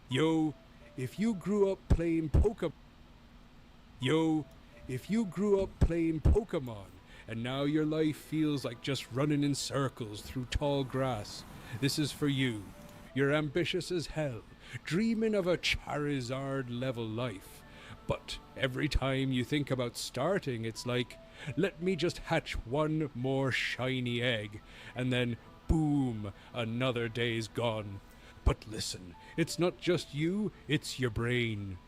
Yo, if you grew up playing Pokemon. Yo, if you grew up playing Pokemon and now your life feels like just running in circles through tall grass, this is for you. You're ambitious as hell, dreaming of a Charizard level life. But every time you think about starting, it's like, let me just hatch one more shiny egg, and then boom, another day's gone. But listen, it's not just you, it's your brain.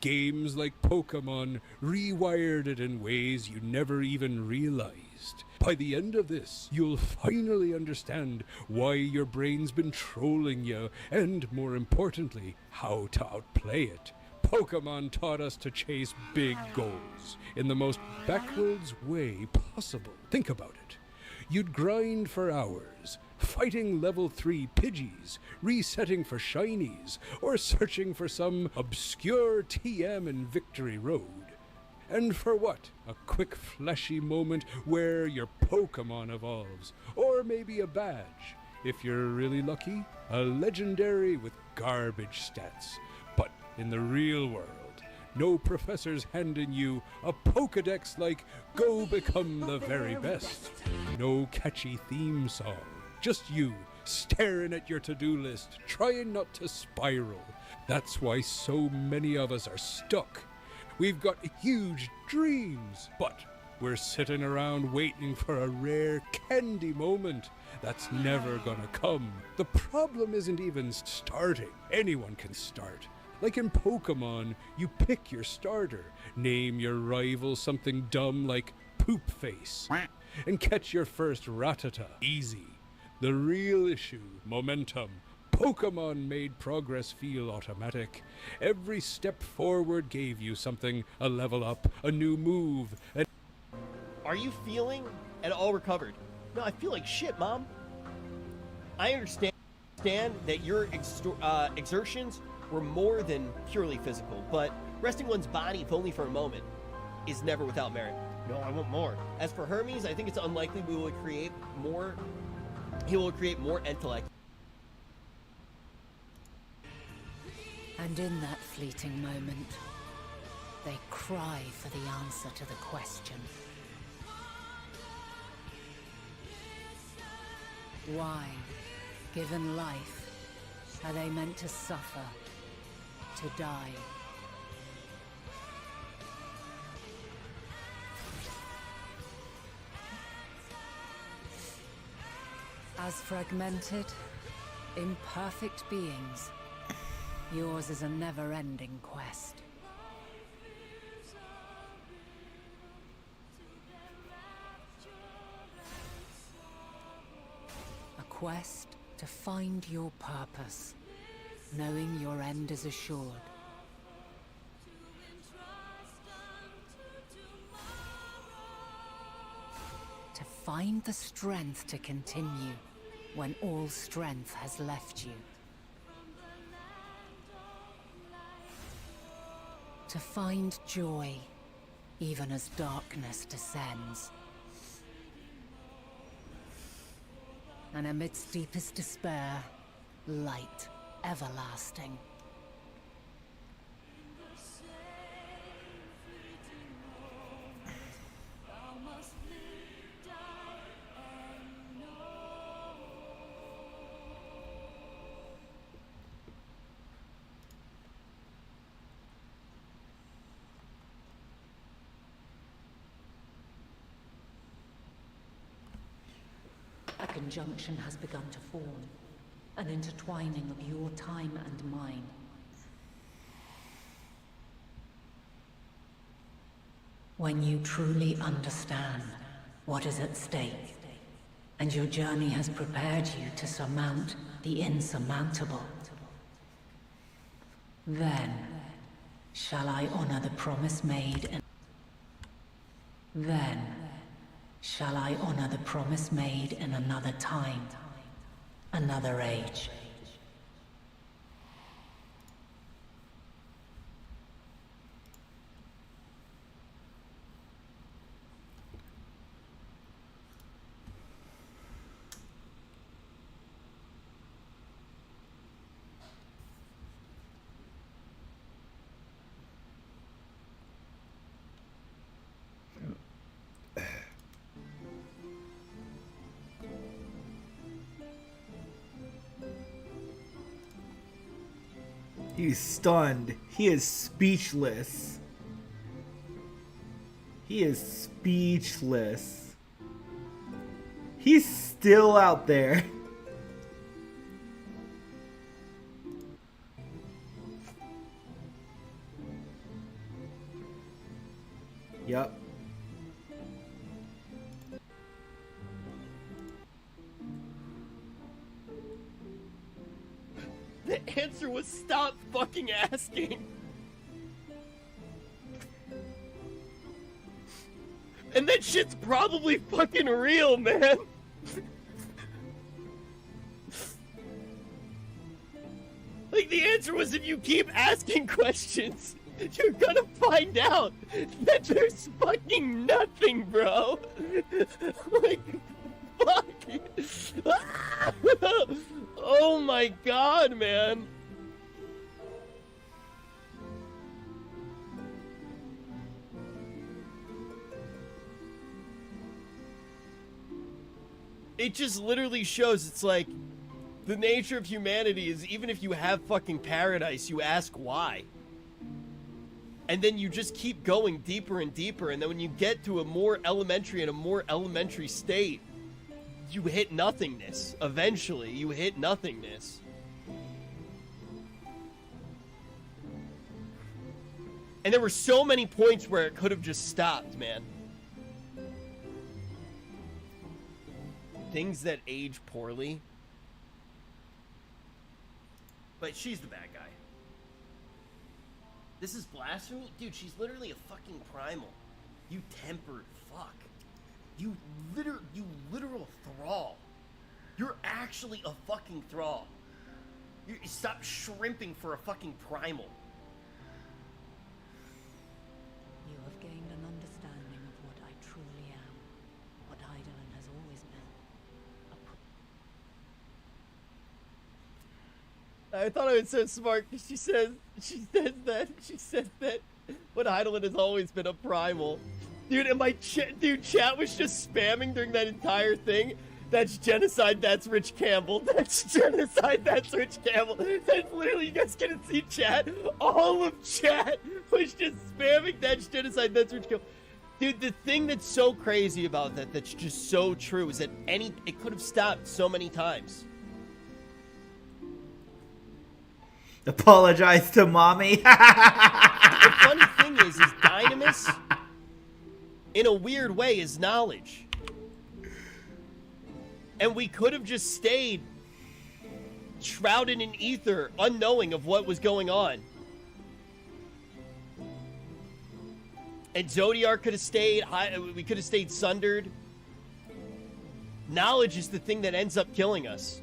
Games like Pokemon rewired it in ways you never even realized. By the end of this, you'll finally understand why your brain's been trolling you, and more importantly, how to outplay it. Pokemon taught us to chase big goals in the most backwards way possible. Think about it. You'd grind for hours, fighting level 3 Pidgeys, resetting for shinies, or searching for some obscure TM in Victory Road. And for what? A quick fleshy moment where your Pokemon evolves, or maybe a badge. If you're really lucky, a legendary with garbage stats. But in the real world, no professor's handing you a Pokedex like "Go become the very best." No catchy theme song. Just you, staring at your to-do list, trying not to spiral. That's why so many of us are stuck. We've got huge dreams, but we're sitting around waiting for a rare candy moment that's never gonna come. The problem isn't even starting. Anyone can start. Like in Pokemon, you pick your starter, name your rival something dumb like Poop Face, and catch your first Rattata. Easy. The real issue, momentum. Pokemon made progress feel automatic. Every step forward gave you something, a level up, a new move, and Are you feeling at all recovered? No, I feel like shit, Mom. I understand that your exertions were more than purely physical, but resting one's body, if only for a moment, is never without merit. No, I want more. As for Hermes, I think it's unlikely we will create more. He will create more intellect. And in that fleeting moment, they cry for the answer to the question. Why, given life, are they meant to suffer, to die? As fragmented, imperfect beings, yours is a never-ending quest. A quest to find your purpose, knowing your end is assured. To find the strength to continue when all strength has left you. To find joy, even as darkness descends. And amidst deepest despair, light everlasting. A conjunction has begun to form, an intertwining of your time and mine. When you truly understand what is at stake, and your journey has prepared you to surmount the insurmountable, then shall I honor the promise made and then shall I honor the promise made in another time, another age. He's stunned. He is speechless. He is speechless. He's still out there. Yep. The answer was stop fucking asking. And that shit's probably fucking real, man. Like, the answer was if you keep asking questions, you're gonna find out that there's fucking nothing, bro. Like, fuck. Oh my god, man. It just literally shows it's like the nature of humanity is even if you have fucking paradise, you ask why. And then you just keep going deeper and deeper, and then when you get to a more elementary state, you hit nothingness. Eventually, you hit nothingness. And there were so many points where it could have just stopped, man. Things that age poorly. But she's the bad guy. This is blasphemy? Dude, she's literally a fucking primal. You tempered fuck. You literal thrall. You're actually a fucking thrall. You stop shrimping for a fucking primal. You have gained an understanding of what I truly am, what Heidelin has always been. I thought I was so smart because she says that what Heidelin has always been a primal. Dude, and my chat was just spamming during that entire thing. That's genocide, that's Rich Campbell. That's genocide, that's Rich Campbell. That's literally, you guys couldn't see chat. All of chat was just spamming that's genocide, that's Rich Campbell. Dude, the thing that's so crazy about that, that's just so true, is that it could have stopped so many times. Apologize to mommy. The funny thing is Dynamis, in a weird way, is knowledge. And we could have just stayed shrouded in ether, unknowing of what was going on. And Zodiac could have stayed, we could have stayed sundered. Knowledge is the thing that ends up killing us.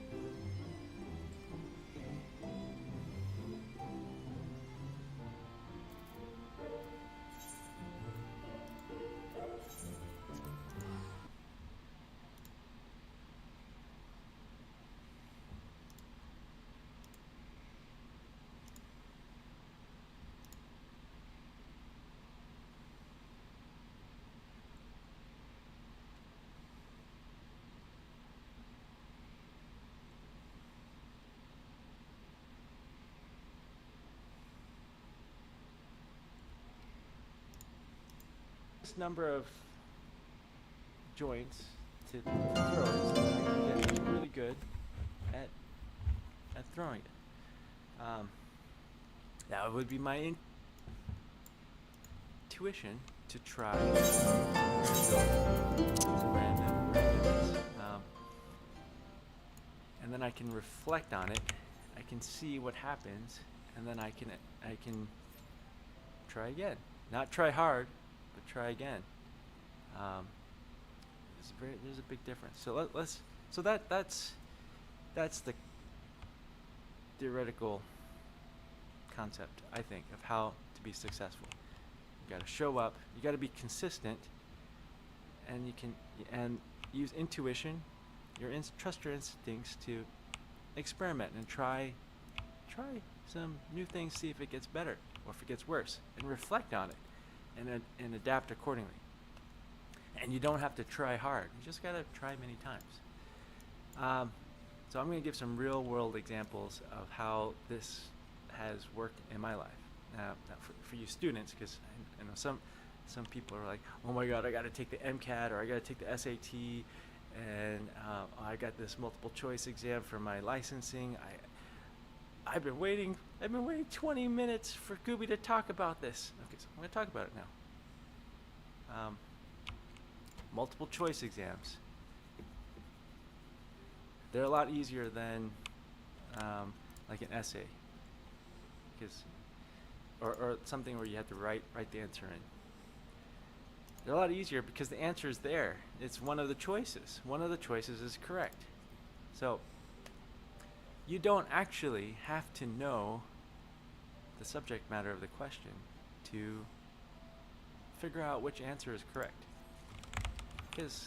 Number of joints to throw it so that I can get really good at throwing it. That would be my intuition to try randomness. And then I can reflect on it. I can see what happens, and then I can try again. Not try hard, but try again. There's a big difference. So that's the theoretical concept, I think, of how to be successful. You got to show up. You got to be consistent, and use intuition. Trust your instincts to experiment and try some new things. See if it gets better or if it gets worse, and reflect on it. And adapt accordingly. And you don't have to try hard. You just gotta try many times. So I'm gonna give some real world examples of how has worked in my life. Now for you students, because I know some people are like, oh my God, I got to take the MCAT or I got to take the SAT, and I got this multiple choice exam for my licensing. I've been waiting 20 minutes for Gooby to talk about this. Okay, so I'm going to talk about it now. Multiple choice exams. They're a lot easier than like an essay, because or something where you have to write the answer in. They're a lot easier because the answer is there. It's one of the choices. One of the choices is correct. So you don't actually have to know the subject matter of the question to figure out which answer is correct, because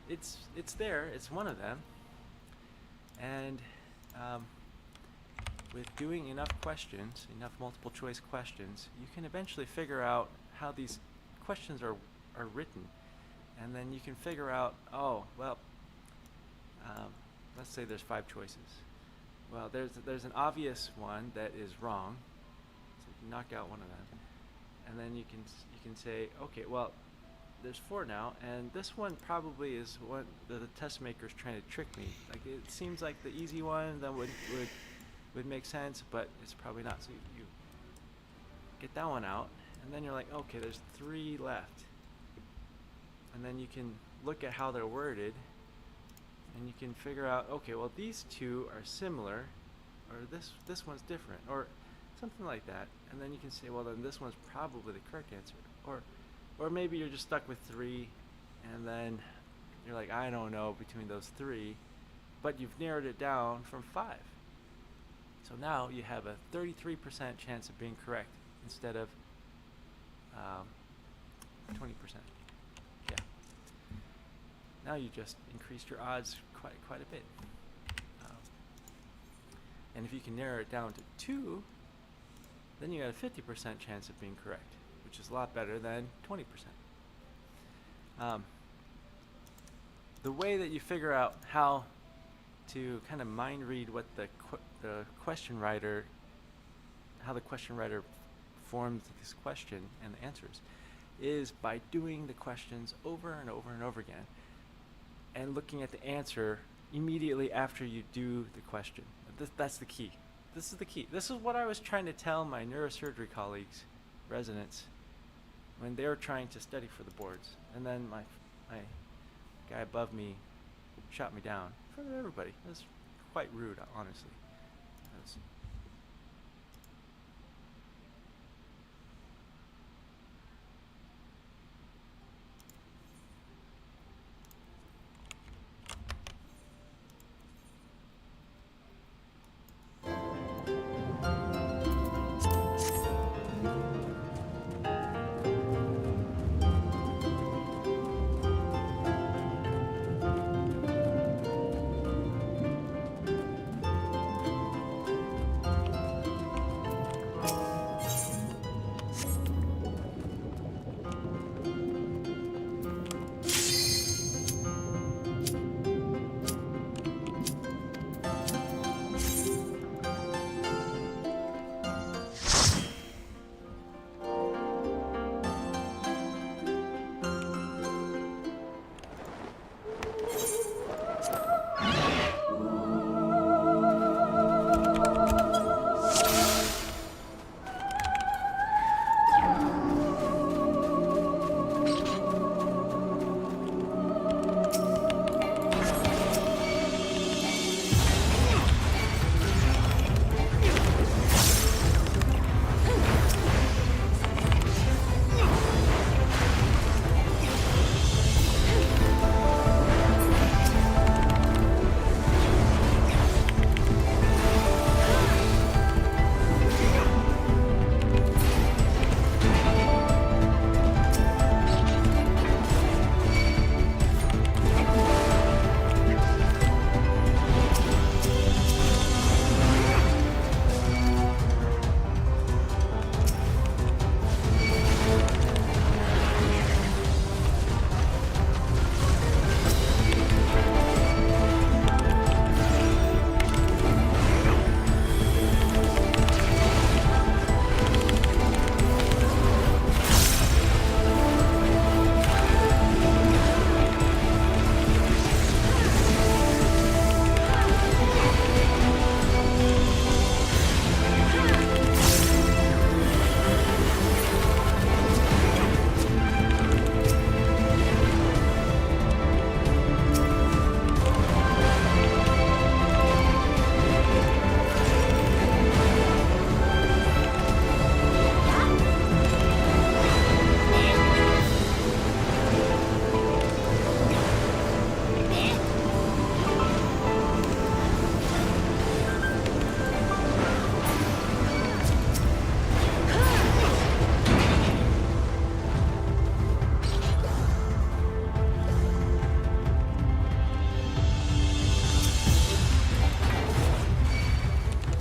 it's there. It's one of them. And with doing enough questions, enough multiple choice questions, you can eventually figure out how these questions are written, and then you can figure out, oh well, let's say there's 5 choices. Well, there's an obvious one that is wrong, so you can knock out one of them, and then you can say, okay, well, there's 4 now, and this one probably is one that the test maker's trying to trick me. Like, it seems like the easy one that would make sense, but it's probably not. So you get that one out, and then you're like, okay, there's 3 left, and then you can look at how they're worded, and you can figure out, okay, well, these 2 are similar, or this one's different, or something like that, and then you can say, well, then this one's probably the correct answer, or maybe you're just stuck with 3, and then you're like, I don't know between those 3, but you've narrowed it down from 5. So now you have a 33% chance of being correct instead of 20%. Yeah. Now you just increased your odds quite a bit. And if you can narrow it down to 2, then you got a 50% chance of being correct, which is a lot better than 20%. The way that you figure out how to kind of mind read what the question writer, how the question writer forms this question and the answers, is by doing the questions over and over and over again, and looking at the answer immediately after you do the question. That's the key. This is the key. This is what I was trying to tell my neurosurgery colleagues, residents, when they were trying to study for the boards. And then my guy above me shot me down in front of everybody. It was quite rude, honestly.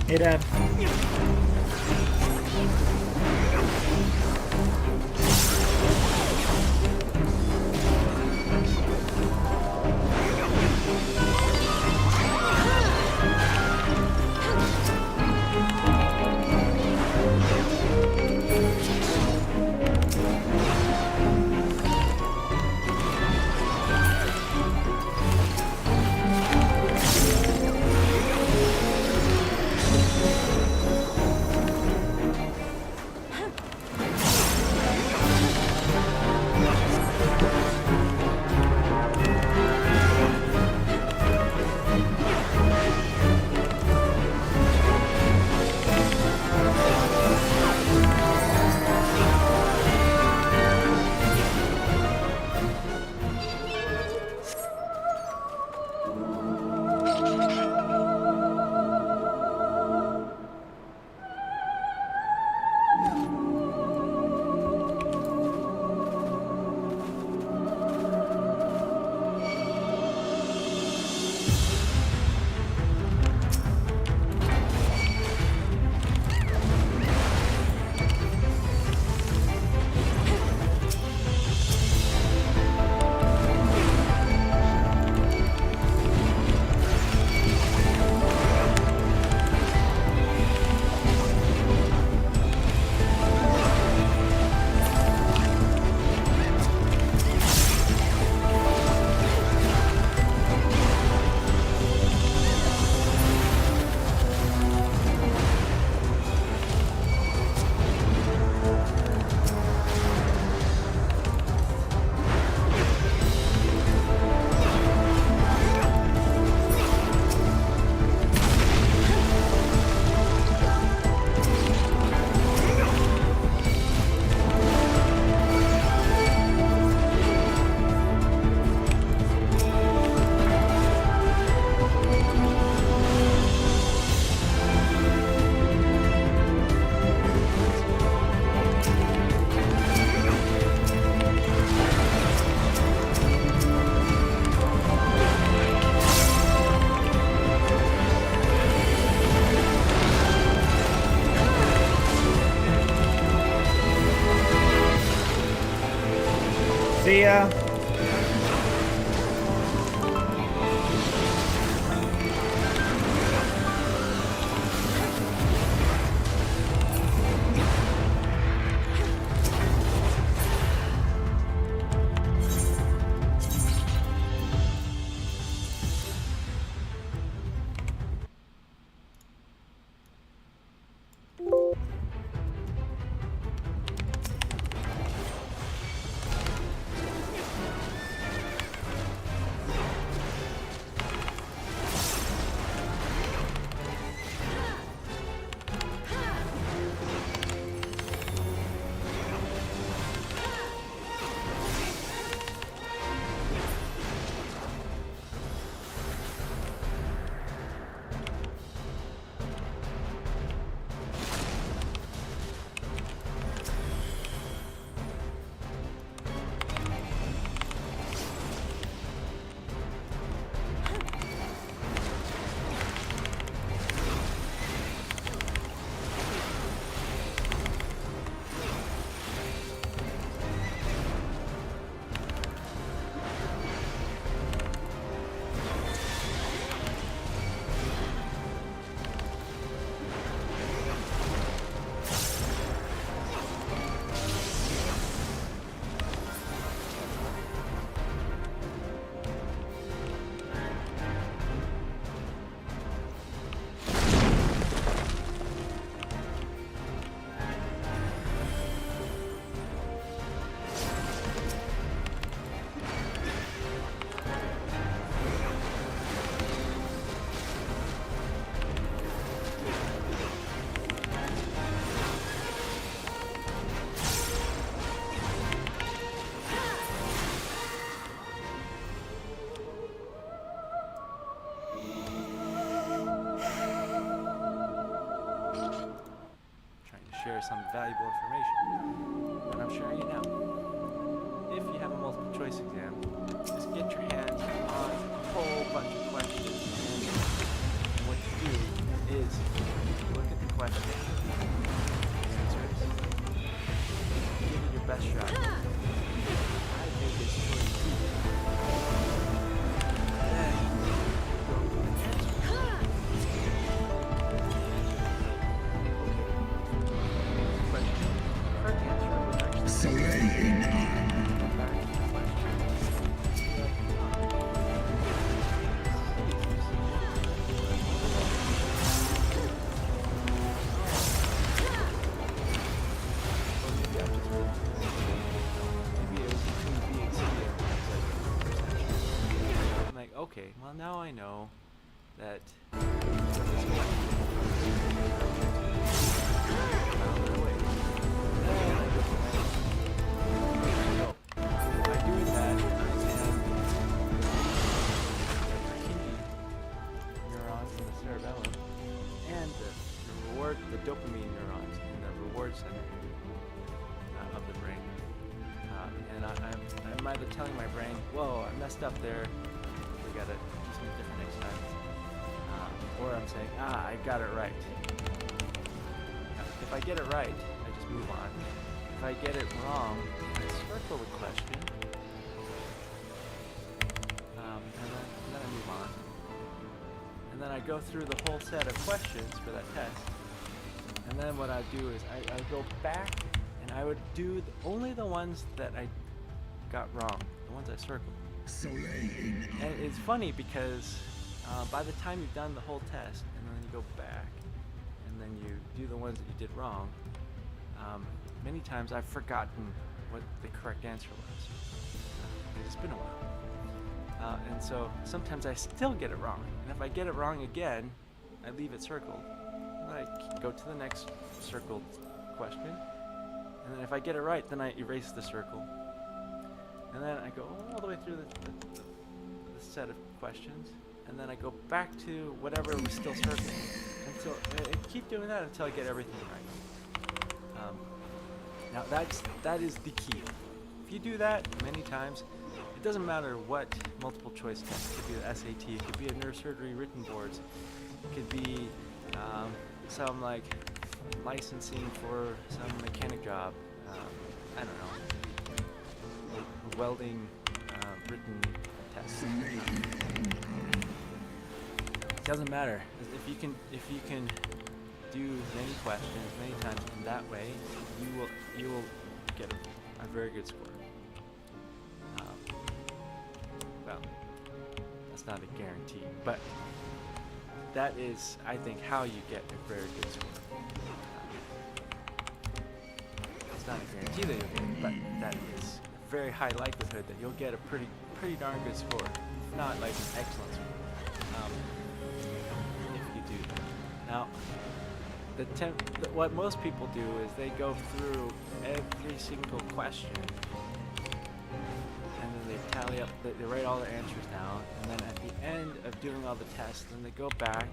Hey, Dad. See ya. Share some valuable information, and I'm sharing it now. If you have a multiple choice exam, just get your hands on a whole bunch of questions, and what you do is question. Answers. Give it your best shot. I made this choice too. Then go to the answer. Question. Correct answer was actually back to the question. I'm like, okay, well now I know that by doing that, neurons in the cerebellum and the dopamine neurons in the reward center of the brain. And I'm either telling my brain, whoa, I messed up there, we gotta do something different next time. Or I'm saying, I got it right. If I get it right, I just move on. If I get it wrong, I circle the question, and then I move on. And then I go through the whole set of questions for that test. And then what I do is I go back and I would do only the ones that I got wrong, the ones I circled. And it's funny because by the time you've done the whole test and then you go back and then you do the ones that you did wrong, many times I've forgotten what the correct answer was. It's been a while. And so sometimes I still get it wrong. And if I get it wrong again, I leave it circled. And then I go to the next circled question. And then if I get it right, then I erase the circle. And then I go all the way through the set of questions. And then I go back to whatever was still circled. Until I keep doing that until I get everything right. Now that is the key. If you do that many times, it doesn't matter what multiple choice test. It could be the SAT, it could be a neurosurgery written boards, it could be some like licensing for some mechanic job. I don't know, a welding written test. It doesn't matter. If you can do many questions many times in that way, you will get a very good score. Well, that's not a guarantee, but that is, I think, how you get a very good score. It's not a guarantee that you'll get it, but that is a very high likelihood that you'll get a pretty darn good score, if not like an excellent score. If you do that. Now, what most people do is they go through every single question and then they tally up, they write all their answers down, and then at the end of doing all the tests, then they go back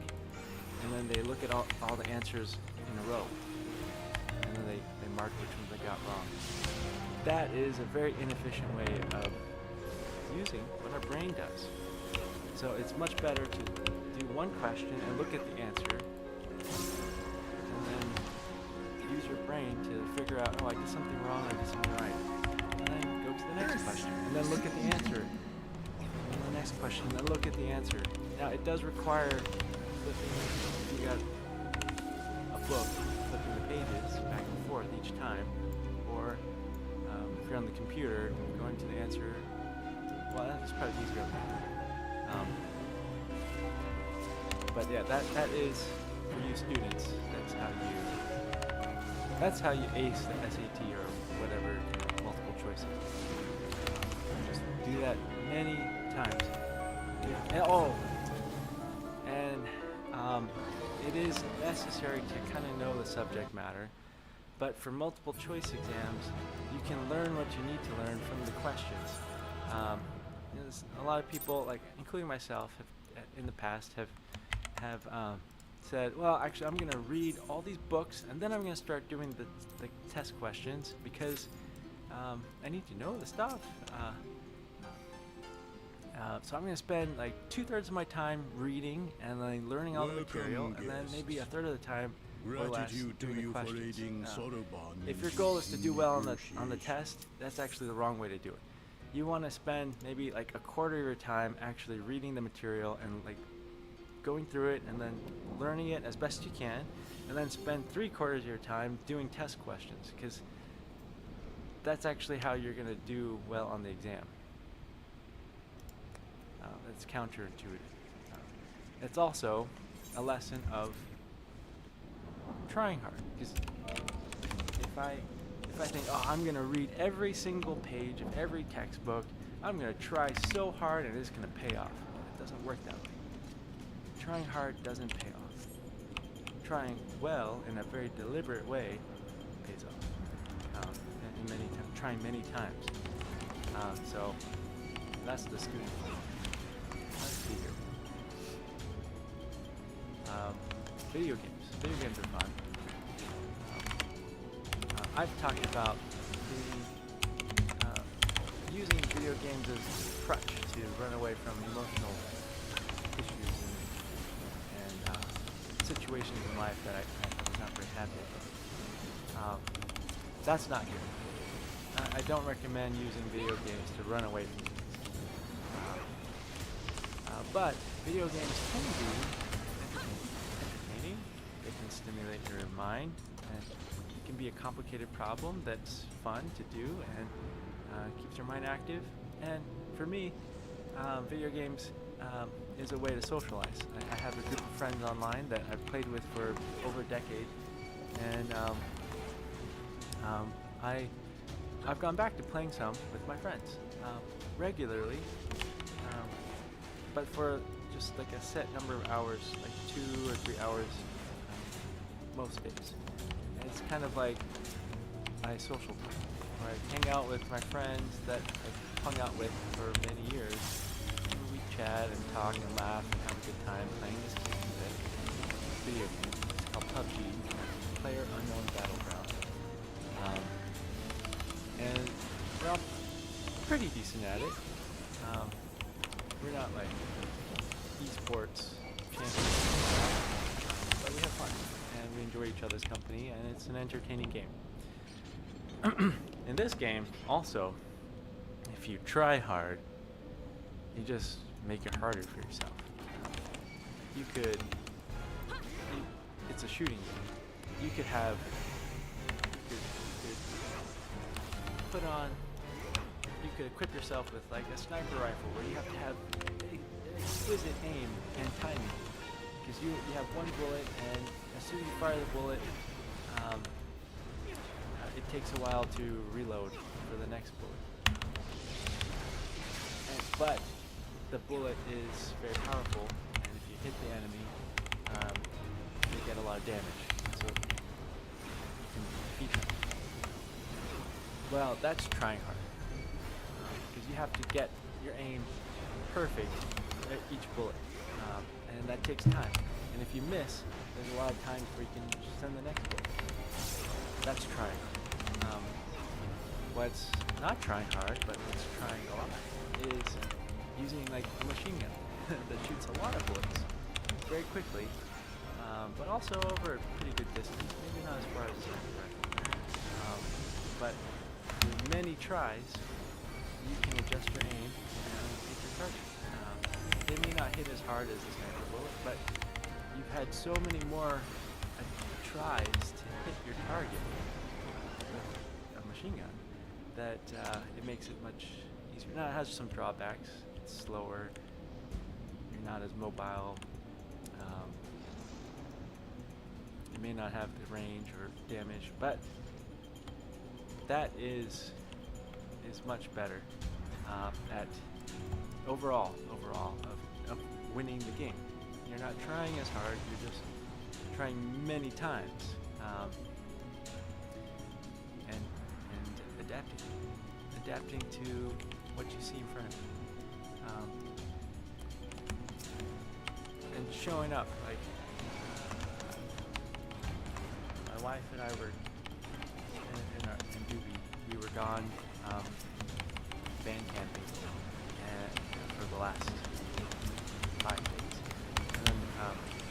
and then they look at all the answers in a row, and then they mark which ones they got wrong. That is a very inefficient way of using what our brain does. So it's much better to do one question and look at the answer, and then use your brain to figure out, oh, I did something wrong, I did something right. And then go to the next question, and then look at the answer. And the next question, and then look at the answer. Now, it does require flipping, if you got a book, flipping the pages back and forth each time, or if you're on the computer, going to the answer, well, that's probably easier on the computer. But yeah, that is, for you students, that's how you ace the SAT or whatever multiple choice is. Just do that many times. And it is necessary to kind of know the subject matter, but for multiple choice exams, you can learn what you need to learn from the questions. A lot of people, like including myself, in the past have said, well, actually, I'm going to read all these books and then I'm going to start doing the test questions because I need to know the stuff. So I'm going to spend like 2/3 of my time reading and then learning all the material, and then maybe 1/3 of the time or less Gratitude to doing the you for questions. aiding Soroban If in your goal is to do well on the negotiation. test, that's actually the wrong way to do it. You want to spend maybe like a quarter of your time actually reading the material and like going through it and then learning it as best you can, and then spend 3/4 of your time doing test questions, because that's actually how you're going to do well on the exam. It's counterintuitive. It's also a lesson of trying hard, because if I think, oh, I'm going to read every single page of every textbook, I'm going to try so hard and it's going to pay off. It doesn't work that way. Trying hard doesn't pay off. Trying well in a very deliberate way pays off. Trying many times. So that's the student. Let's see here. Video games. Video games are fun. I've talked about using video games as a crutch to run away from emotional issues and situations in life that I was not very happy about. That's not good. I don't recommend using video games to run away from things. But video games can be entertaining. They can stimulate your mind, and it can be a complicated problem that's fun to do and keeps your mind active. And for me, video games is a way to socialize. I have a group of friends online that I've played with for over a decade, and I've gone back to playing some with my friends regularly, but for just like a set number of hours, like 2 or 3 hours most days. And it's kind of like my social time, where I hang out with my friends that I've hung out with for many years. And we chat and talk and laugh and have a good time playing this game that video game. It's called PUBG, Player Unknown Battleground. And we're all pretty decent at it. We're not like esports champions, but we have fun and we enjoy each other's company, and it's an entertaining game. In this game, also, if you try hard, you just make it harder for yourself. It's a shooting game. You could equip yourself with like a sniper rifle where you have to have exquisite aim and timing, because you have one bullet, and as soon as you fire the bullet, it takes a while to reload for the next bullet. But the bullet is very powerful, and if you hit the enemy, you get a lot of damage, so you can defeat them. Well, that's trying hard, because you have to get your aim perfect at each bullet, and that takes time. And if you miss, there's a lot of times where you can send the next bullet. That's trying. What's not trying hard, but what's trying a lot, is using like a machine gun that shoots a lot of bullets very quickly, but also over a pretty good distance. Maybe not as far as a sniper rifle, but with many tries, you can adjust your aim and hit your target. They may not hit as hard as a sniper bullet, but you've had so many more tries to hit your target with a machine gun that it makes it much easier. Now, it has some drawbacks. It's slower. You're not as mobile. You may not have the range or damage, but that is much better at overall of winning the game. You're not trying as hard. You're just trying many times, and adapting to what you see in front of you, and showing up. Like my wife and I were in Doobie. We were gone band camping for the last 5 days, and then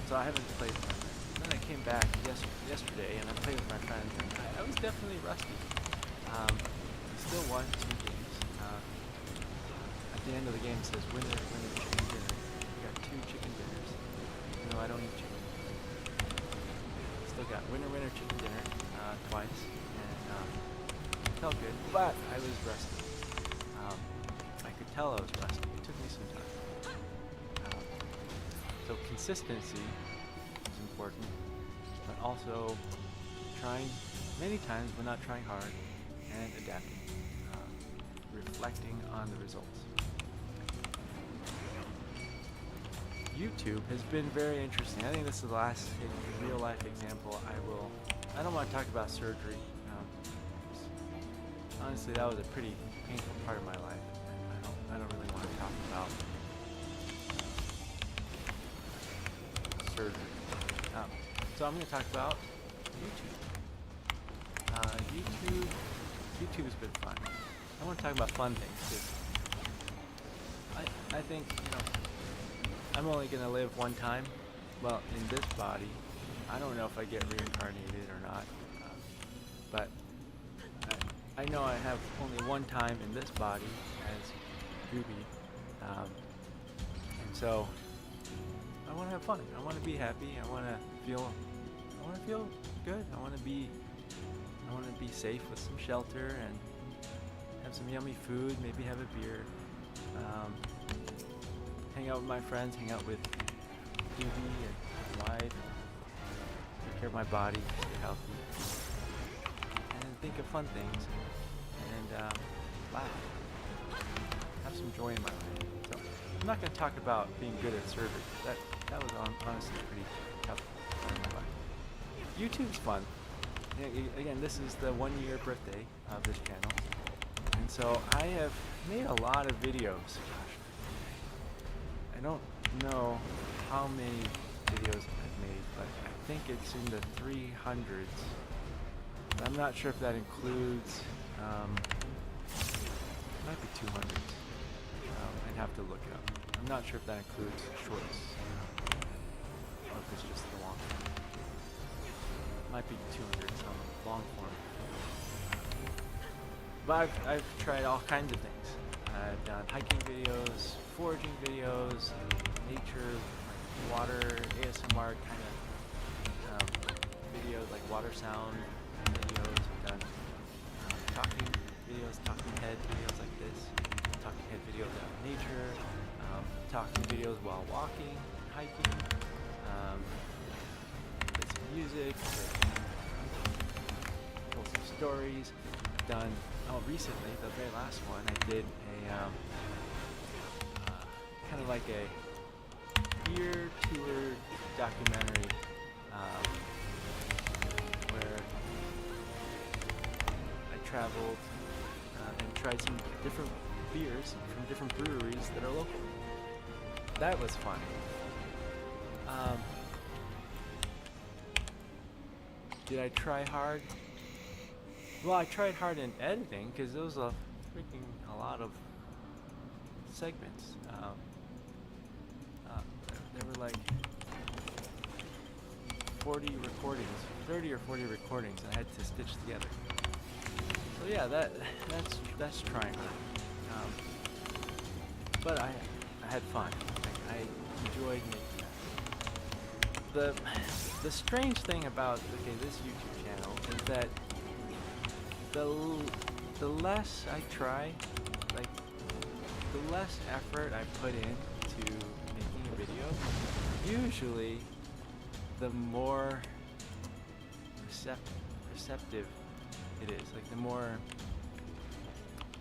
so I haven't played when I came back yesterday and I played with my friends, and I was definitely rusty. We still won 2 games. At the end of the game it says winner, winner, chicken dinner. We got 2 chicken dinners. No, I don't eat chicken. Still got winner, winner, chicken dinner twice, and it felt good, but I was rusty. I could tell I was rusty. It took me some time. So consistency is important, but also trying many times but not trying hard, and adapting, reflecting on the results. YouTube has been very interesting. I think this is the last real life example I don't want to talk about surgery. Honestly, that was a pretty painful part of my life. I don't really want to talk about surgery. So I'm going to talk about YouTube. YouTube's been fun. I want to talk about fun things too. I think, I'm only going to live one time. Well, in this body. I don't know if I get reincarnated or not. But I know I have only one time in this body as Gooby. And so I want to have fun. I want to be happy. I want to feel good. I want to be safe with some shelter and have some yummy food, maybe have a beer. Hang out with my friends, hang out with Gooby and my wife, take care of my body, stay healthy, and think of fun things, and laugh, have some joy in my life. So I'm not going to talk about being good at surgery. That was honestly pretty tough part of my life. YouTube's fun. Again, this is the 1-year birthday of this channel, and so I have made a lot of videos. Gosh, I don't know how many videos I've made, but I think it's in the 300s. I'm not sure if that includes, it might be 200s. I'd have to look it up. I'm not sure if that includes shorts, or if it's just the long form. Might be 200 some long form. But I've tried all kinds of things. I've done hiking videos, foraging videos, nature, water, ASMR kind of videos, like water sound videos. I've done talking videos, talking head videos like this, talking head videos out in nature, talking videos while walking, hiking, play some music, tell some stories. Done recently, the very last one, I did a kind of like a beer tour documentary where I traveled and tried some different beers from different breweries that are local. That was fun. Did I try hard? Well, I tried hard in editing because there was a lot of segments. There were like 40 recordings, 30 or 40 recordings, and I had to stitch together. So yeah, that's trying hard. But I had fun. I enjoyed making that. The strange thing about this YouTube channel is that the less I try, like the less effort I put into making a video, usually the more receptive it is. Like the more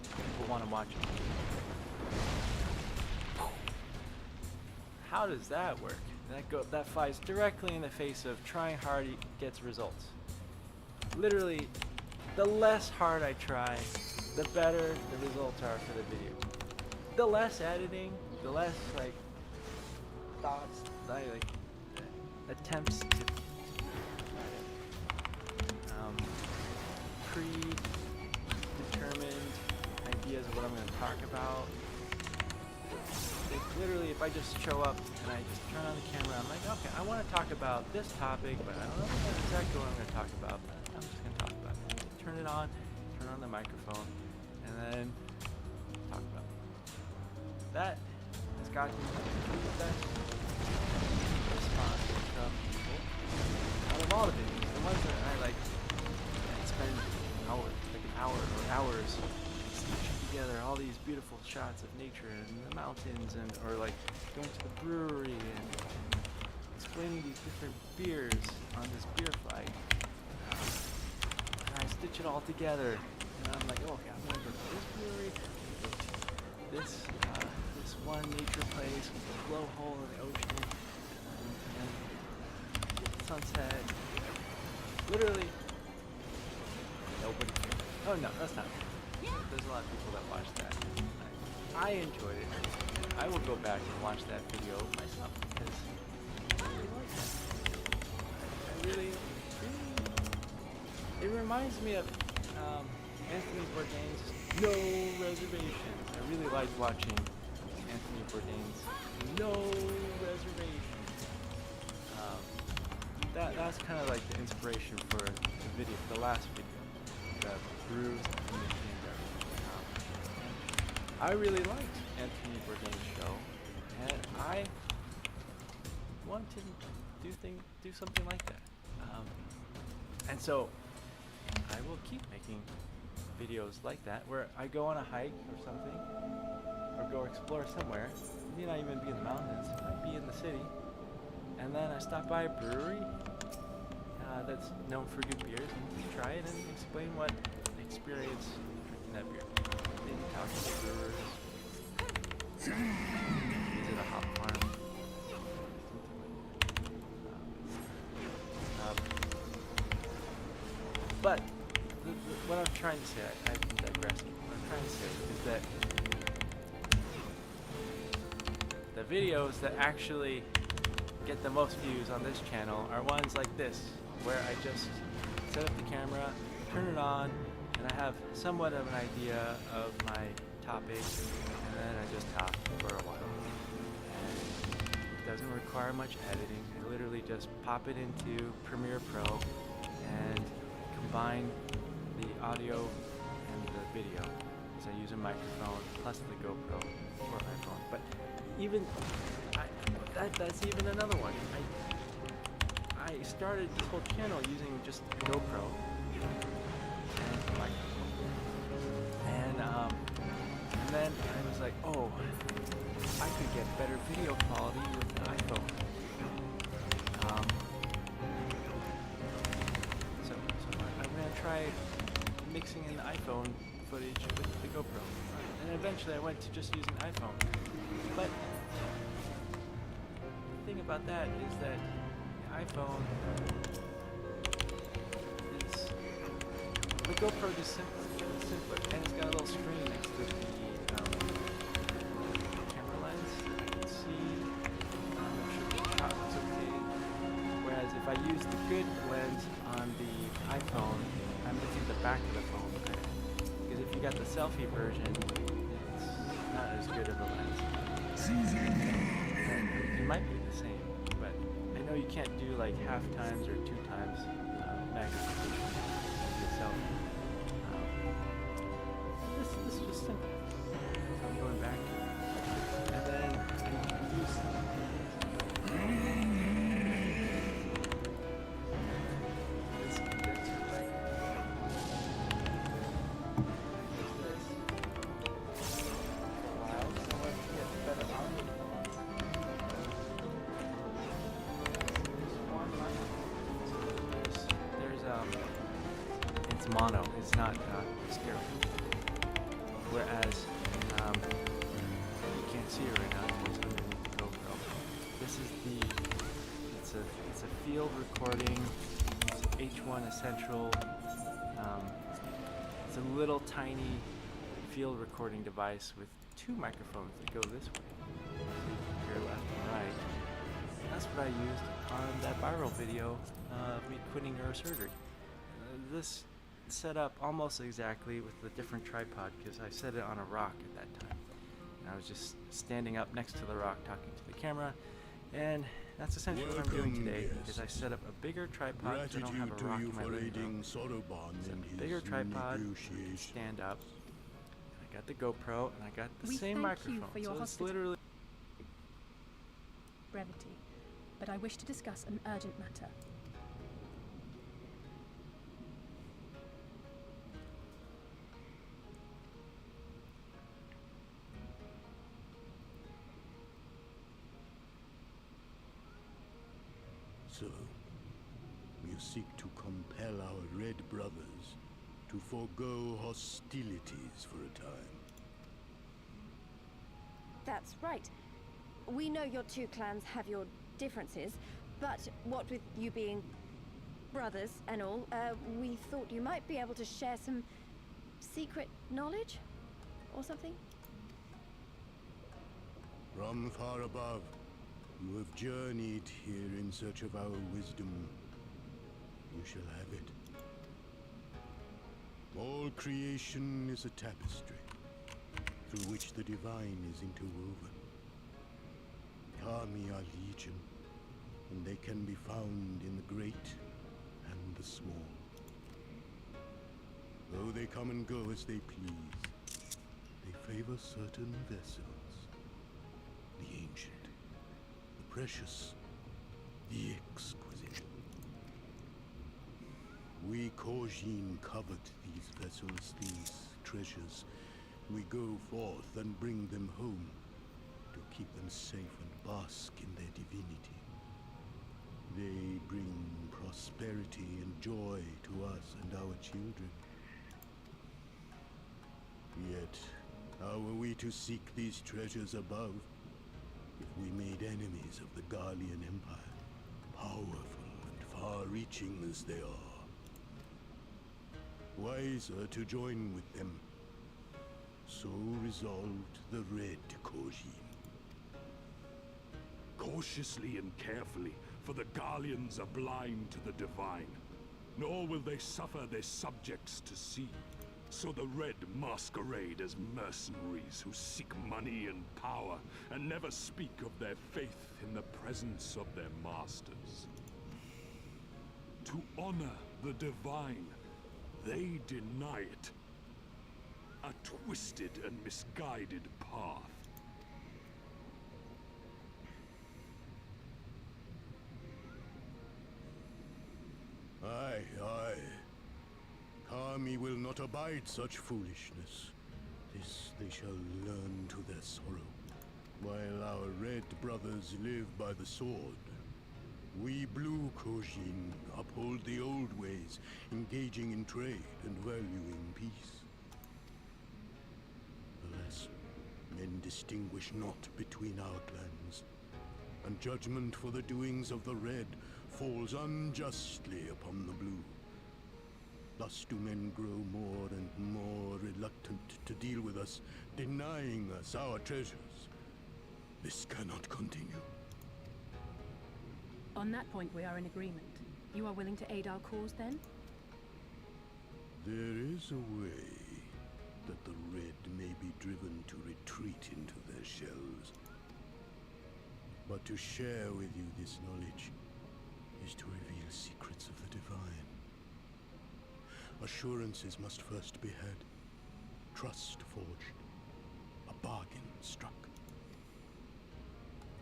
people want to watch it. How does that work? That flies directly in the face of trying hard gets results. Literally, the less hard I try, the better the results are for the video. The less editing, the less thoughts, attempts to predetermined ideas of what I'm going to talk about. Literally, I just show up and I just turn on the camera, I'm like, okay, I want to talk about this topic, but I don't know exactly what I'm going to talk about, but I'm just going to talk about it. Turn it on, turn on the microphone, and then talk about it. That has gotten the best response from people out of all the videos. The ones that I like spend hours, like an hour or hours stitching together all these beautiful shots of nature and the mountains, and or like going to the brewery and explaining these different beers on this beer flight. And I stitch it all together, and I'm like, oh, okay, I'm gonna go to this brewery, this one nature place with a blowhole in the ocean, and sunset. Literally, nobody cares. Oh no, that's not true. There's a lot of people that watch that. I enjoyed it. I will go back and watch that video myself because I really like it. I really, it reminds me of Anthony Bourdain's No Reservations. I really liked watching Anthony Bourdain's No Reservations. That's kind of like the inspiration for the video, the last video, the Bruised and the Kingdom. I really liked Anthony Bourdain's show, and I want to do something like that. And so I will keep making videos like that, where I go on a hike or something, or go explore somewhere. It may not even be in the mountains, it might be in the city. And then I stop by a brewery that's known for good beers and try it and explain what experience drinking that beer. Maybe talk to the brewers, visit a hop farm, but what I'm trying to say, I've been digressing. What I'm trying to say is that the videos that actually get the most views on this channel are ones like this, where I just set up the camera, turn it on, and I have somewhat of an idea of my topic, and then I just talk for a while. And it doesn't require much editing. I literally just pop it into Premiere Pro and combine the audio and the video. So I use a microphone plus the GoPro or iPhone. But even that's even another one. I started this whole channel using just GoPro and a microphone, and then I was like, oh, I could get better video quality with the iPhone. So I'm gonna try mixing in the iPhone footage with the GoPro, and eventually I went to just using iPhone. But the thing about that is that the iPhone is, the GoPro is simpler, and it's got a little screen next to the camera lens. You can see, I'm sure the shot looks okay. Whereas if I use the good lens on the iPhone, I'm looking at the back of the phone. Because if you got the selfie version, it's not as good of a lens. It might be the same, but I know you can't do like half times or 2 times magnification of the selfie. This is just simple. So I'm going back, and then I use this condenser light. It's mono, it's not stereo. Whereas, you can't see it right now, it's underneath the GoPro. This is it's a field recording, it's an H1 Essential, it's a little tiny field recording device with 2 microphones that go this way, here left and right. That's what I used on that viral video of me quitting neurosurgery. This set up almost exactly with a different tripod because I set it on a rock at that time. I was just standing up next to the rock talking to the camera, and that's essentially what I'm doing today. Is I set up a bigger tripod because I don't have a rock in my living room. Set up a bigger tripod, stand up. I got the GoPro and I got the same microphone. You for your so it's literally brevity, but I wish to discuss an urgent matter. So, you seek to compel our Red Brothers to forego hostilities for a time. That's right. We know your two clans have your differences, but what with you being brothers and all, we thought you might be able to share some secret knowledge or something? From far above, you have journeyed here in search of our wisdom. You shall have it. All creation is a tapestry, through which the divine is interwoven. Kami are legion, and they can be found in the great and the small. Though they come and go as they please, they favor certain vessels. The ancient, the precious, the exquisite. We Kojin covet these vessels, these treasures. We go forth and bring them home to keep them safe and bask in their divinity. They bring prosperity and joy to us and our children. Yet, how are we to seek these treasures above if we made enemies of the Garlean Empire, powerful and far-reaching as they are? Wiser to join with them. So resolved the Red Kojin. Cautiously and carefully, for the Garleans are blind to the divine, nor will they suffer their subjects to see. So the Red masquerade as mercenaries who seek money and power, and never speak of their faith in the presence of their masters. To honor the divine, they deny it. A twisted and misguided path. Aye, aye. Kami will not abide such foolishness. This they shall learn to their sorrow. While our Red Brothers live by the sword, we Blue Kojin uphold the old ways, engaging in trade and valuing peace. Alas, men distinguish not between our clans, and judgment for the doings of the Red falls unjustly upon the Blue. Thus do men grow more and more reluctant to deal with us, denying us our treasures. This cannot continue. On that point, we are in agreement. You are willing to aid our cause, then? There is a way that the Red may be driven to retreat into their shells. But to share with you this knowledge is to reveal secrets of the divine. Assurances must first be had, trust forged, a bargain struck.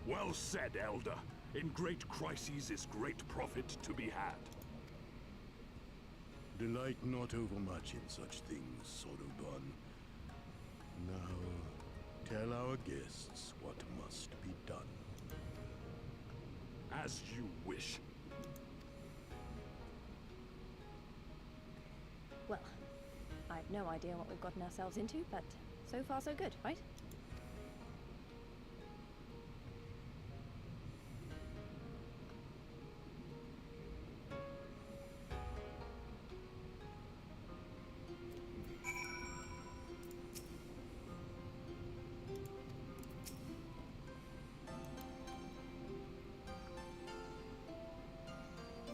Well said, Elder. In great crises is great profit to be had. Delight not overmuch in such things, Soroban. Now, tell our guests what must be done. As you wish. Well, I have no idea what we've gotten ourselves into, but so far so good, right?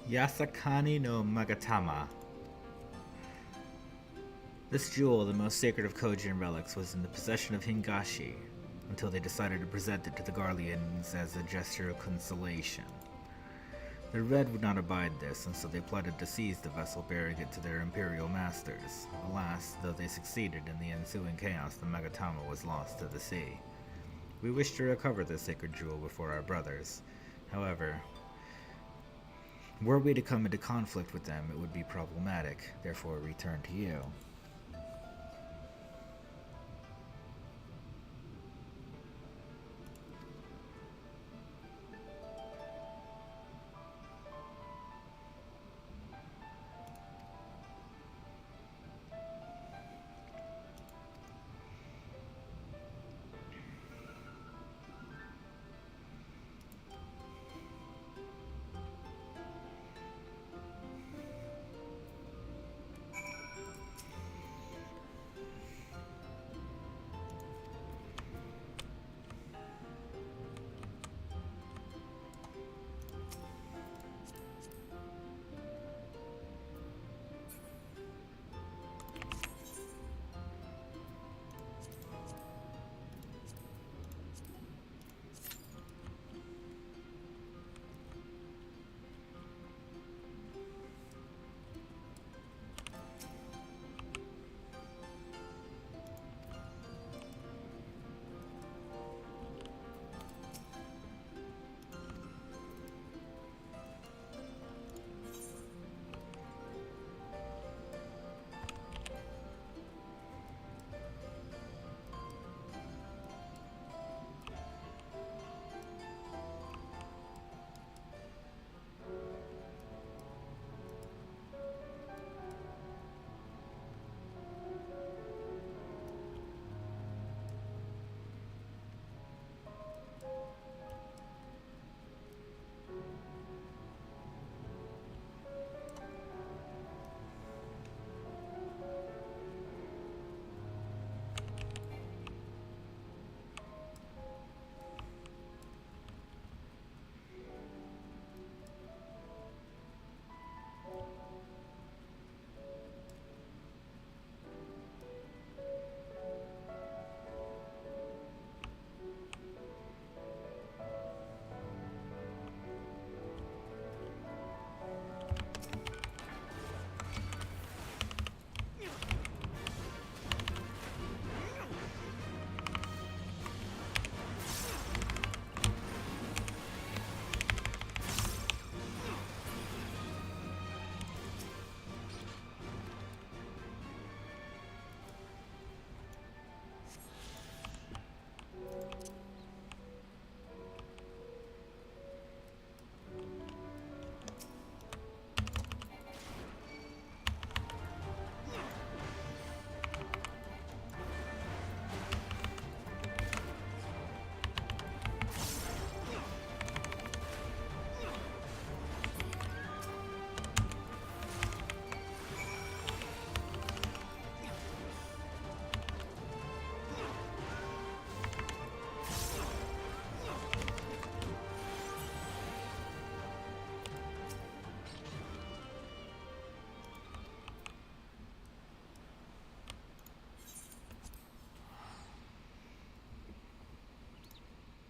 Yasakani no Magatama. This jewel, the most sacred of Kojin relics, was in the possession of Hingashi, until they decided to present it to the Garleans as a gesture of consolation. The Red would not abide this, and so they plotted to seize the vessel, bearing it to their imperial masters. Alas, though they succeeded, in the ensuing chaos, the Magatama was lost to the sea. We wish to recover the sacred jewel before our brothers. However, were we to come into conflict with them, it would be problematic. Therefore, we turn to you.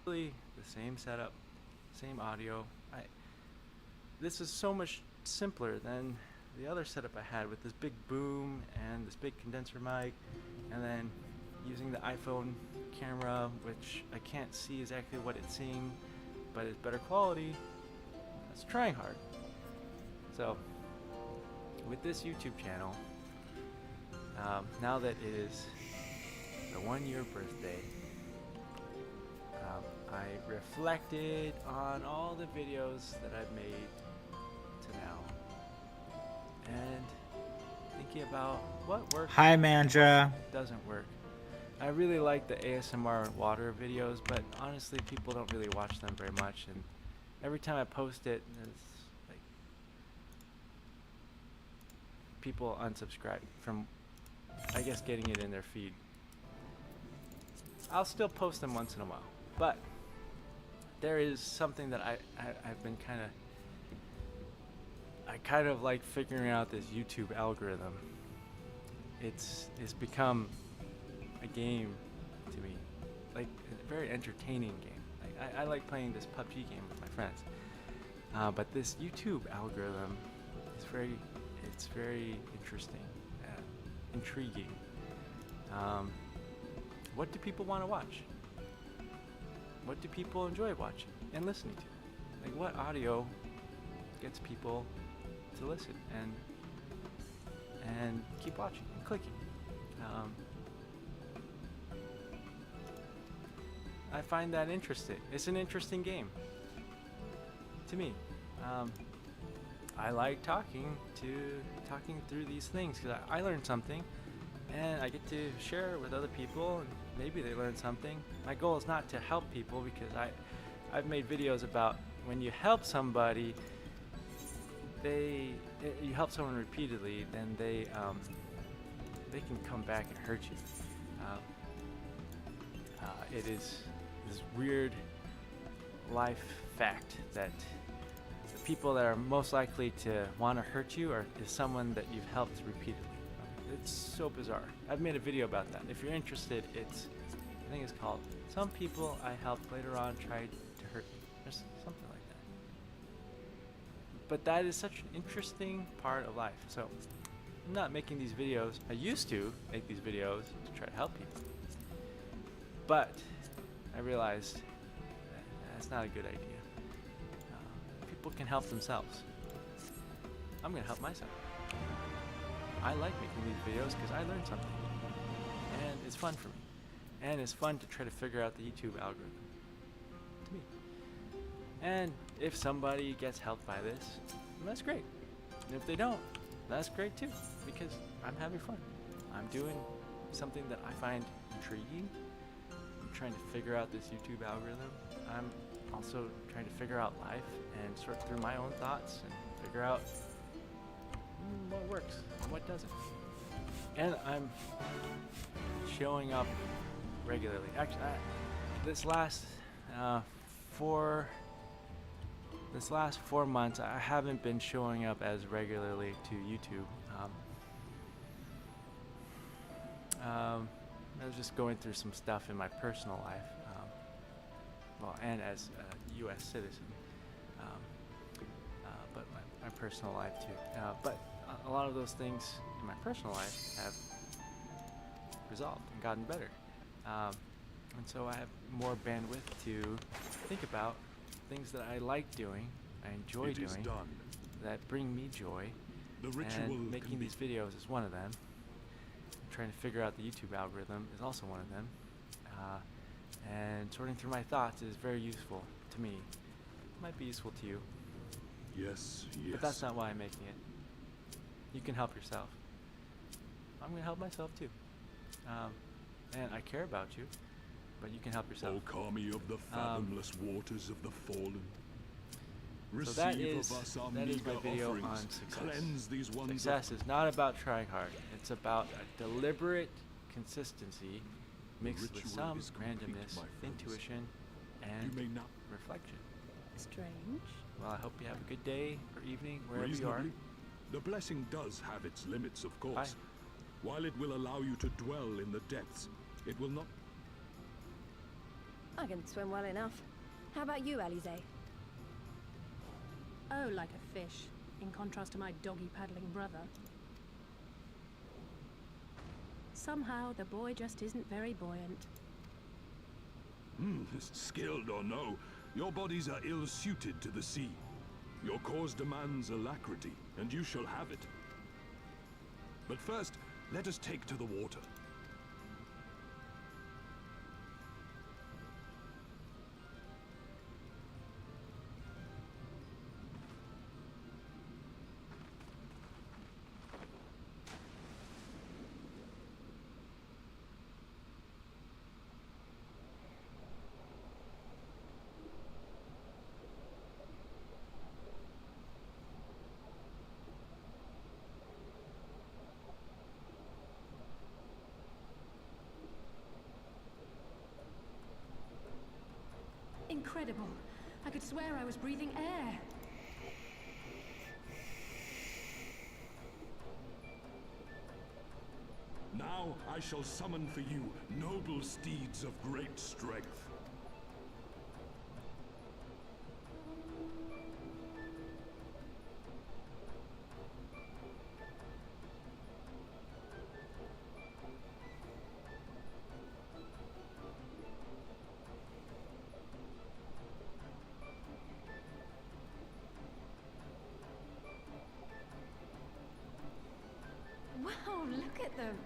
Really the same setup, same audio. This is so much simpler than the other setup I had with this big boom and this big condenser mic, and then using the iPhone camera, which I can't see exactly what it's seeing, but it's better quality. That's trying hard. So with this YouTube channel, now that it is the 1-year birthday, I reflected on all the videos that I've made to now, and thinking about what works. Hi, Mandra. Doesn't work. I really like the ASMR water videos, but honestly, people don't really watch them very much, and every time I post it, it's like people unsubscribe from, I guess, getting it in their feed. I'll still post them once in a while, but there is something that I've been kind of like figuring out this YouTube algorithm. It's become a game to me. like a very entertaining game. Like, I like playing this PUBG game with my friends. But this YouTube algorithm is it's very interesting, intriguing. What do people want to watch? What do people enjoy watching and listening to? Like, what audio gets people to listen and keep watching and clicking? I find that interesting. It's an interesting game to me. I like talking through these things because I learn something, and I get to share it with other people, and maybe they learn something. My goal is not to help people, because I've made videos about when you help somebody, you help someone repeatedly, then they can come back and hurt you. It is this weird life fact that the people that are most likely to want to hurt you is someone that you've helped repeatedly. It's so bizarre. I've made a video about that. If you're interested, I think it's called "Some People I Helped Later On Tried to Hurt Me," or something like that. But that is such an interesting part of life. So I'm not making these videos. I used to make these videos to try to help people, but I realized that's not a good idea. People can help themselves. I'm gonna help myself. I like making these videos because I learned something, and it's fun for me, and it's fun to try to figure out the YouTube algorithm, to me. And if somebody gets helped by this, that's great. And if they don't, that's great too, because I'm having fun. I'm doing something that I find intriguing. I'm trying to figure out this YouTube algorithm. I'm also trying to figure out life and sort through my own thoughts and figure out what works and what doesn't. And I'm showing up regularly. Actually, this last 4 months, I haven't been showing up as regularly to YouTube. I was just going through some stuff in my personal life, and as a U.S. citizen, but my personal life too. But a lot of those things in my personal life have resolved and gotten better, and so I have more bandwidth to think about things that I like doing, I enjoy doing, that bring me joy. The ritual and making these videos is one of them. Trying to figure out the YouTube algorithm is also one of them. And sorting through my thoughts is very useful to me. It might be useful to you. Yes. But that's not why I'm making it. You can help yourself. I'm going to help myself too. And I care about you, but you can help yourself. O Kami of the fathomless waters of the fallen. So that is my video on success. Success is not about trying hard. It's about a deliberate consistency mixed with some randomness, intuition, and reflection. Strange. Well, I hope you have a good day or evening, wherever you are. The blessing does have its limits, of course. Bye. While it will allow you to dwell in the depths, it will not... I can swim well enough. How about you, Alize? Oh, like a fish, in contrast to my doggy-paddling brother. Somehow, the boy just isn't very buoyant. Skilled or no, your bodies are ill-suited to the sea. Your cause demands alacrity, and you shall have it. But first, let us take to the water. Incredible. I could swear I was breathing air. Now Now I shall summon for you noble steeds of great strength. Wow, look at them.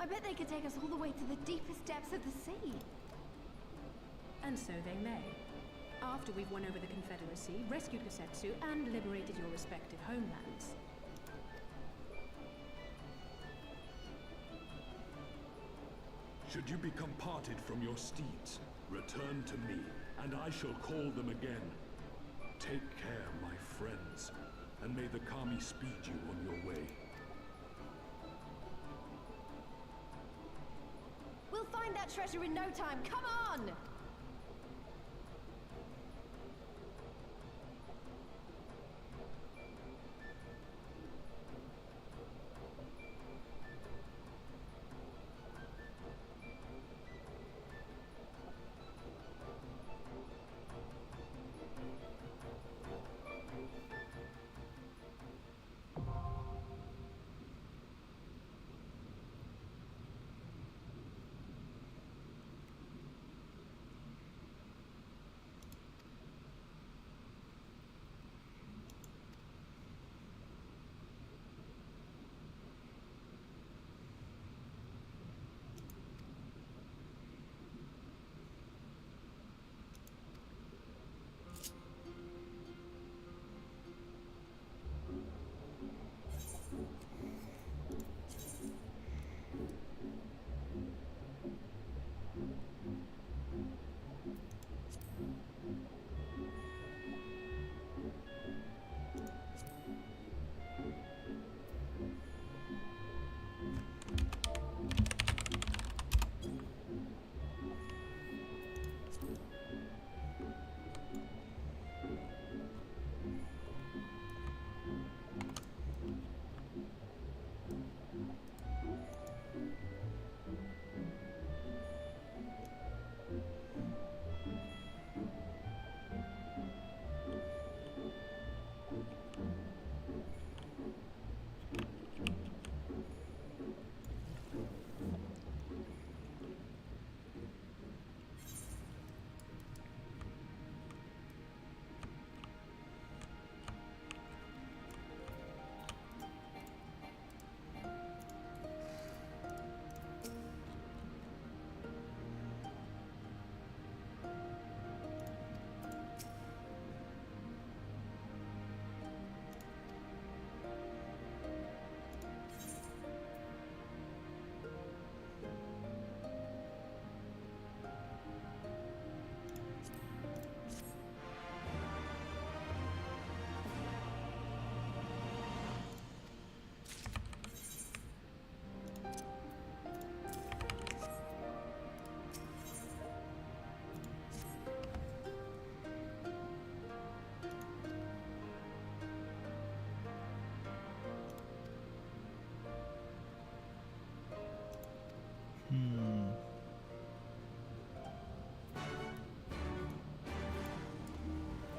I bet they could take us all the way to the deepest depths of the sea. And so they may. After we've won over the Confederacy, rescued Kosetsu, and liberated your respective homelands. Should you become parted from your steeds, return to me, and I shall call them again. Take care, my friends, and may the Kami speed you on your way. We'll find that treasure in no time. Come on!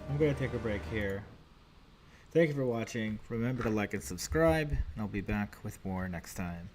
I'm going to take a break here. Thank you for watching. Remember to like and subscribe, and I'll be back with more next time.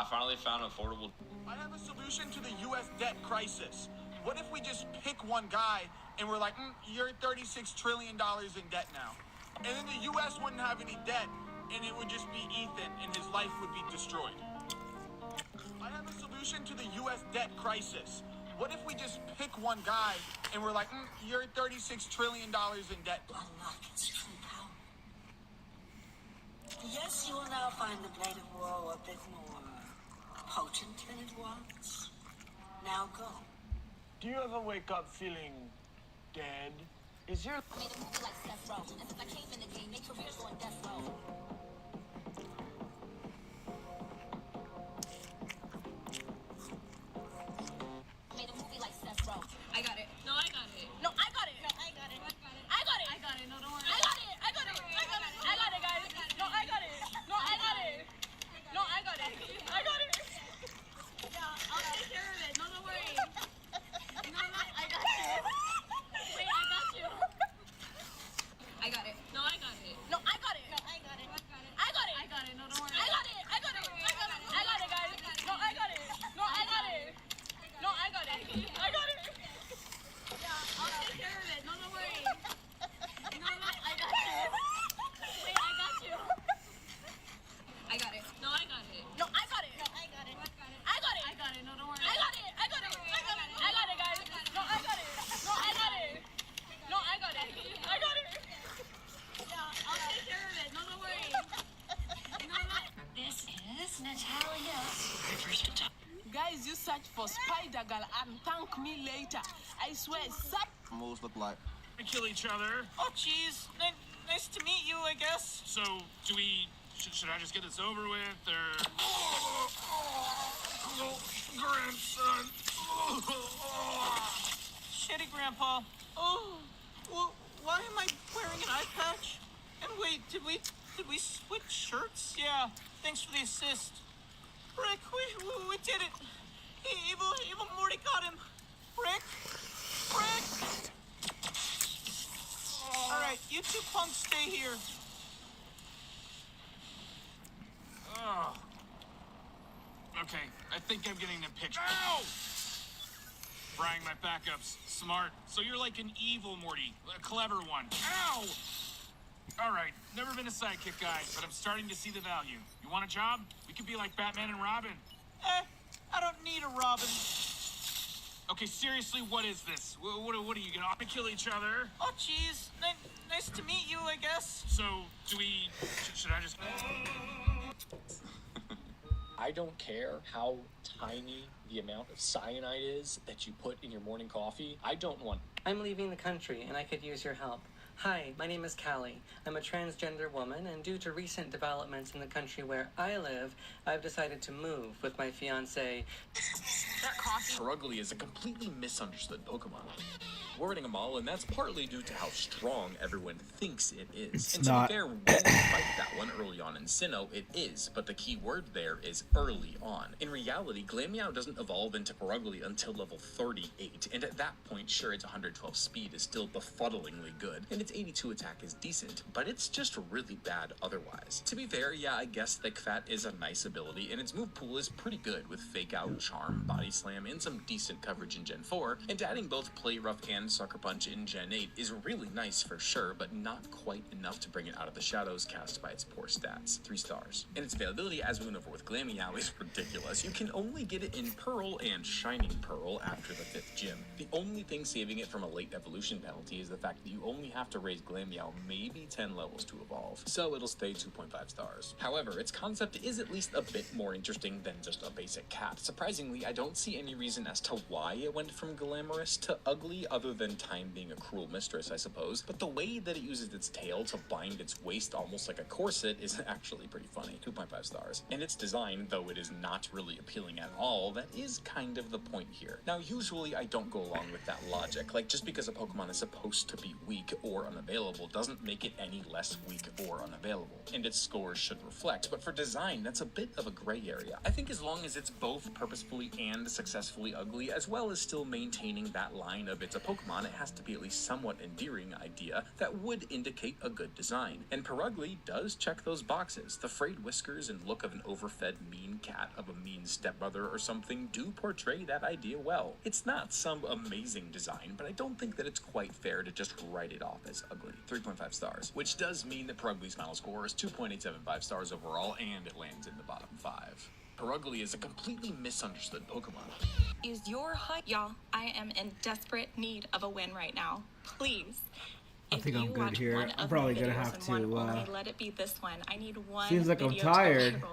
finally found affordable. I have a solution to the U.S. debt crisis. What if we just pick one guy and we're like, you're $36 trillion in debt now. And then the U.S. wouldn't have any debt, and it would just be Ethan, and his life would be destroyed. I have a solution to the U.S. debt crisis. What if we just pick one guy and we're like, you're $36 trillion in debt. Unlock its true power. Yes, you will now find the blade of woe a bit more potent than it was. Now go. Do you ever wake up feeling dead? Is your... Made a movie like Seth Rogen, and since I came in the game, their careers on death row. Made a movie like Seth Rogen. I got it. No, I got it. No, I got it. No, I got it. I got it. I got it. No, don't worry. I got it. I got it. I got it. I got it, guys. No, I got it. No, I got it. No, I got it. I got it. Yeah, I'll take care of it. No, don't worry. No, I got you. Wait, I got you. I got it. No, I got it. No, I got it. No, I got it. I got it. I got it. No, don't worry. I got it. I got it. I got it. I got it, guys. No, I got it. No, I got it. No, I got it. I got it. Yeah, I'll take care of it. No, don't worry. No, I got you. Wait, I got you. I got it. No, I got it. No, I got it. No, I got it. I got it. I got it. No, don't worry. I got it. I got it. I got it. I got it, guys. No, I got it. No, I got it. No, I got it. I got it. Yeah, I'll take care of it. No, don't worry. This is Natalia. Guys, you search for Spider Girl and thank me later. I swear, Moles look like. We kill each other. Oh, jeez. Nice to meet you, I guess. So, do we... Should I just get this over with, or... Grandson. Shitty, Grandpa. Oh, well, why am I wearing an eye patch? And wait, did we switch shirts? Yeah, thanks for the assist. Rick, we did it. Evil Morty got him. Rick. All right, you two punks stay here. Oh. Okay, I think I'm getting the picture. Ow! Frying my backups. Smart. So you're like an evil Morty. A clever one. Ow! Alright, never been a sidekick guy, but I'm starting to see the value. You want a job? We could be like Batman and Robin. I don't need a Robin. Okay, seriously, what is this? What are you gonna kill each other? Oh, jeez. Nice to meet you, I guess. So, do we... Should I just... I don't care how tiny the amount of cyanide is that you put in your morning coffee. I don't want... I'm leaving the country, and I could use your help. Hi, my name is Callie. I'm a transgender woman, and due to recent developments in the country where I live, I've decided to move with my fiancé. That coffee... Perugly is a completely misunderstood Pokemon. Wording them all, and that's partly due to how strong everyone thinks it is. It's and not. To be fair, when you fight that one early on in Sinnoh, it is, but the key word there is early on. In reality, Glameow doesn't evolve into Perugly until level 38, and at that point, sure, its 112 speed is still befuddlingly good, and its 82 attack is decent, but it's just really bad otherwise. To be fair, yeah, I guess Thick Fat is a nice ability, and its move pool is pretty good, with Fake Out, Charm, Body Slam, and some decent coverage in Gen 4, and adding both Play Rough and Sucker Punch in Gen 8 is really nice for sure, but not quite enough to bring it out of the shadows cast by its poor stats. 3 stars. And its availability, as we went over with Glameow, is ridiculous. You can only get it in Pearl and Shining Pearl after the 5th gym. The only thing saving it from a late evolution penalty is the fact that you only have to raise Glameow maybe 10 levels to evolve, so it'll stay 2.5 stars. However, its concept is at least a bit more interesting than just a basic cat. Surprisingly, I don't see any reason as to why it went from glamorous to ugly other than time being a cruel mistress, I suppose, but the way that it uses its tail to bind its waist almost like a corset is actually pretty funny. 2.5 stars. And its design, though it is not really appealing at all, that is kind of the point here. Now, usually I don't go along with that logic, like just because a Pokemon is supposed to be weak or unavailable doesn't make it any less weak or unavailable, and its scores should reflect, but for design, that's a bit of a gray area. I think as long as it's both purposefully and successfully ugly, as well as still maintaining that line of it's a Pokemon Pokemon, it has to be at least somewhat endearing idea that would indicate a good design. And Perugly does check those boxes. The frayed whiskers and look of an overfed mean cat of a mean stepbrother or something do portray that idea well. It's not some amazing design, but I don't think that it's quite fair to just write it off as ugly. 3.5 stars, which does mean that Perugly's final score is 2.875 stars overall, and it lands in the bottom 5. Perugly is a completely misunderstood Pokemon. Is your height? Y'all, I am in desperate need of a win right now. Please. I think I'm good here. I'm probably gonna have to, let it be this one. I need one. seems like I'm video to tired. viral.